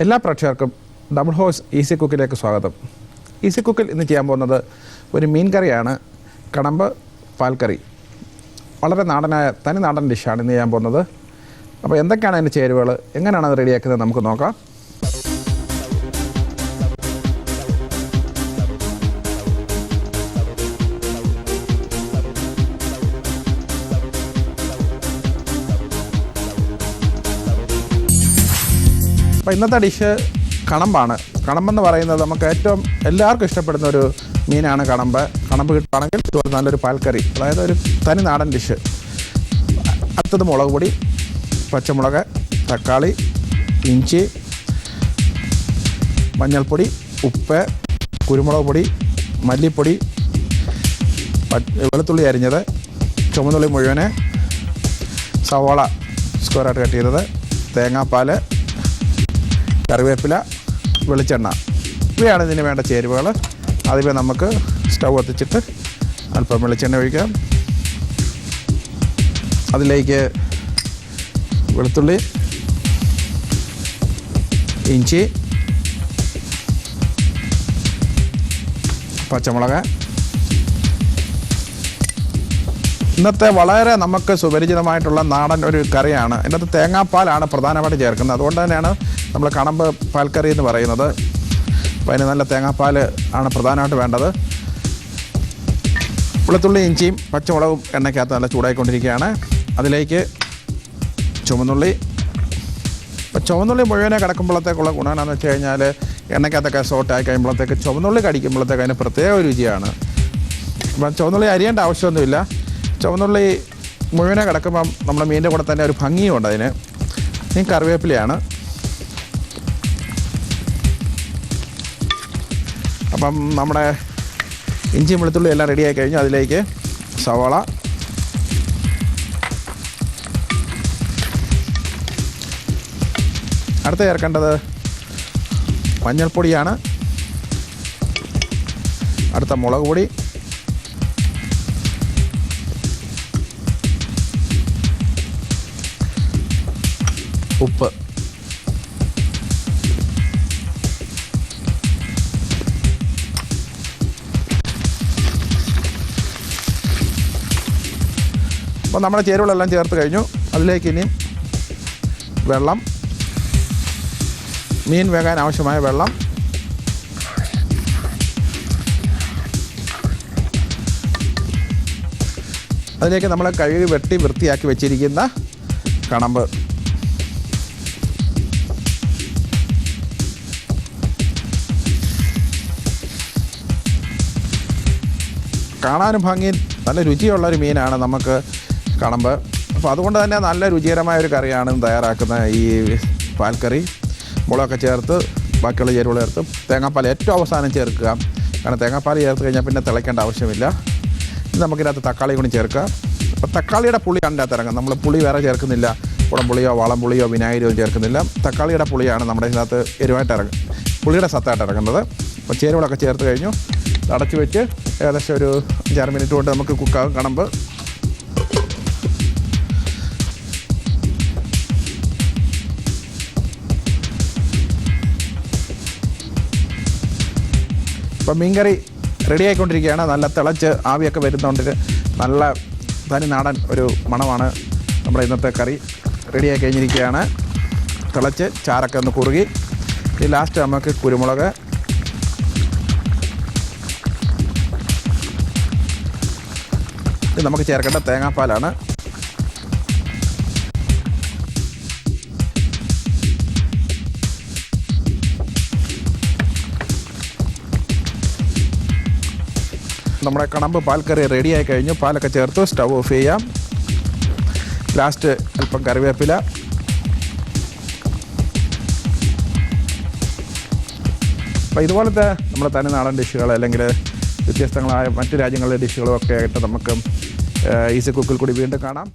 എല്ലാ പ്രേക്ഷകർക്കും double horse easy കുക്കിലേക്ക് സ്വാഗതം. ഈസി കുക്കിൽ ഇന്ന് ചെയ്യാൻ പോകുന്നത് ഒരു മീൻ കറിയാണ്, കണമ്പ് പാൽക്കറി. വളരെ നാടനായ തനി നാടൻ ഡിഷാണ് ഇന്ന് ചെയ്യാൻ പോകുന്നത്. അപ്പോൾ എന്തൊക്കെയാണ് അതിൻ്റെ ചേരുവകൾ, എങ്ങനെയാണ് അത് റെഡിയാക്കുന്നത് നമുക്ക് നോക്കാം. അപ്പോൾ ഇന്നത്തെ ഡിഷ് കണമ്പാണ്. കണമ്പെന്ന് പറയുന്നത് നമുക്ക് ഏറ്റവും എല്ലാവർക്കും ഇഷ്ടപ്പെടുന്ന ഒരു മീനാണ് കണമ്പ്. കണമ്പ് കിട്ടുകയാണെങ്കിൽ ഇതുപോലെ നല്ലൊരു പാൽക്കറി, അതായത് ഒരു തനി നാടൻ ഡിഷ്. അടുത്തത് മുളക് പൊടി, പച്ചമുളക്, തക്കാളി, ഇഞ്ചി, മഞ്ഞൾപ്പൊടി, ഉപ്പ്, കുരുമുളക് പൊടി, മല്ലിപ്പൊടി, വെളുത്തുള്ളി അരിഞ്ഞത്, ചുവന്നുള്ളി മുഴുവന്, സവാള സ്ക്വയറായിട്ട് കട്ട് ചെയ്തത്, തേങ്ങാപ്പാൽ, കറിവേപ്പില, വെളിച്ചെണ്ണ. ഇവയാണ് ഇതിന് വേണ്ട ചേരുവകൾ. ആദ്യമേ നമുക്ക് സ്റ്റൗ കത്തിച്ചിട്ട് അല്പം വെളിച്ചെണ്ണ ഒഴിക്കാം. അതിലേക്ക് വെളുത്തുള്ളി, ഇഞ്ചി, പച്ചമുളക്. ഇന്നത്തെ വളരെ നമുക്ക് സുപരിചിതമായിട്ടുള്ള നാടൻ ഒരു കറിയാണ്. ഇതിനകത്ത് തേങ്ങാപ്പാലാണ് പ്രധാനമായിട്ട് ചേർക്കുന്നത്. അതുകൊണ്ട് തന്നെയാണ് നമ്മൾ കണമ്പ് പാൽക്കറി എന്ന് പറയുന്നത്. അപ്പോൾ അതിന് നല്ല തേങ്ങാപ്പാൽ ആണ് പ്രധാനമായിട്ട് വേണ്ടത്. വെളുത്തുള്ളി, ഇഞ്ചിയും പച്ചമുളകും എണ്ണയ്ക്കകത്ത് നല്ല ചൂടായിക്കൊണ്ടിരിക്കുകയാണ്. അതിലേക്ക് ചുവന്നുള്ളി. ഇപ്പോൾ ചുവന്നുള്ളി മുഴുവനെ കിടക്കുമ്പോഴത്തേക്കുള്ള ഗുണം എന്താണെന്ന് വെച്ച് കഴിഞ്ഞാൽ എണ്ണയ്ക്കകത്തൊക്കെ സോട്ടായി കഴിയുമ്പോഴത്തേക്ക് ചുവന്നുള്ളി കടിക്കുമ്പോഴത്തേക്ക് അതിന് പ്രത്യേക രുചിയാണ്. അപ്പം ചുവന്നുള്ളി അരിയേണ്ട ആവശ്യമൊന്നുമില്ല. ചുവന്നുള്ളി മുഴുവനെ കിടക്കുമ്പം നമ്മുടെ മീനിൻ്റെ കൂടെ തന്നെ ഒരു ഭംഗിയുണ്ട് അതിന്. ഈ കറിവേപ്പിലയാണ്. അപ്പം നമ്മുടെ ഇഞ്ചിയും വെളുത്തുള്ളി എല്ലാം റെഡിയായി കഴിഞ്ഞു. അതിലേക്ക് സവാള, അടുത്ത് ചേർക്കേണ്ടത് മഞ്ഞൾപ്പൊടിയാണ്. അടുത്ത മുളക് പൊടി, ഉപ്പ്, അപ്പോൾ നമ്മുടെ ചേരുവകളെല്ലാം ചേർത്ത് കഴിഞ്ഞു. അതിലേക്ക് ഇനി വെള്ളം, മീൻ വേകാൻ ആവശ്യമായ വെള്ളം, അതിലേക്ക് നമ്മൾ കഴുകി വെട്ടി വൃത്തിയാക്കി വെച്ചിരിക്കുന്ന കണമ്പ്, കാണാനും ഭംഗി നല്ല രുചിയുള്ളൊരു മീനാണ് നമുക്ക് കണമ്പ്. അപ്പോൾ അതുകൊണ്ട് തന്നെ നല്ല രുചികരമായ ഒരു കറിയാണ് തയ്യാറാക്കുന്ന ഈ പാൽക്കറി. മുളകൊക്കെ ചേർത്ത് ബാക്കിയുള്ള ചേരുവകൾ ചേർത്ത് തേങ്ങാപ്പാൽ ഏറ്റവും അവസാനം ചേർക്കുക. കാരണം തേങ്ങാപ്പാൽ ചേർത്ത് കഴിഞ്ഞാൽ പിന്നെ തിളയ്ക്കേണ്ട ആവശ്യമില്ല. ഇത് നമുക്കിതിനകത്ത് തക്കാളി കൂടി ചേർക്കുക. അപ്പോൾ തക്കാളിയുടെ പുളിയാണ് ഇതിനകത്ത് ഇറങ്ങുന്നത്. നമ്മൾ പുളി വേറെ ചേർക്കുന്നില്ല. കുടംപുളിയോ വാളംപുളിയോ വിനാഗിരിയോ ചേർക്കുന്നില്ല. തക്കാളിയുടെ പുളിയാണ് നമ്മുടെ ഇതിനകത്ത് എരിവായിട്ട് പുളിയുടെ സത്തായിട്ട് ഇറങ്ങുന്നത്. അപ്പോൾ ചേരുവകളൊക്കെ ചേർത്ത് കഴിഞ്ഞു. അടച്ചു വെച്ച് ഏകദേശം ഒരു 5-6 മിനിറ്റ് കൊണ്ട് നമുക്ക് കുക്കാകും കണമ്പ്. ഇപ്പം മീൻകറി റെഡി ആയിക്കൊണ്ടിരിക്കുകയാണ്. നല്ല തിളച്ച് ആവിയൊക്കെ വരുന്നതുകൊണ്ട് നല്ല തനി നാടൻ ഒരു മണമാണ്. നമ്മുടെ ഇന്നത്തെ കറി റെഡിയായി കഴിഞ്ഞിരിക്കുകയാണ്. തിളച്ച് ചാറൊക്കെ ഒന്ന് കുറുകി. ഈ ലാസ്റ്റ് നമുക്ക് കുരുമുളക്, ഇത് നമുക്ക് ചേർക്കേണ്ട തേങ്ങാപ്പാലാണ്. നമ്മുടെ കണമ്പ് പാൽക്കറി റെഡിയായി കഴിഞ്ഞു. പാലൊക്കെ ചേർത്ത് സ്റ്റൗ ഓഫ് ചെയ്യാം. ലാസ്റ്റ് അല്പം കറിവേപ്പില, അപ്പോൾ ഇതുപോലത്തെ നമ്മുടെ തനി നാടൻ ഡിഷുകൾ അല്ലെങ്കിൽ വ്യത്യസ്തങ്ങളായ മറ്റു രാജ്യങ്ങളിലെ ഡിഷുകളും ഒക്കെ ആയിട്ട് നമുക്ക് ഈസി കുക്കിൽ കൂടി വീണ്ടും കാണാം.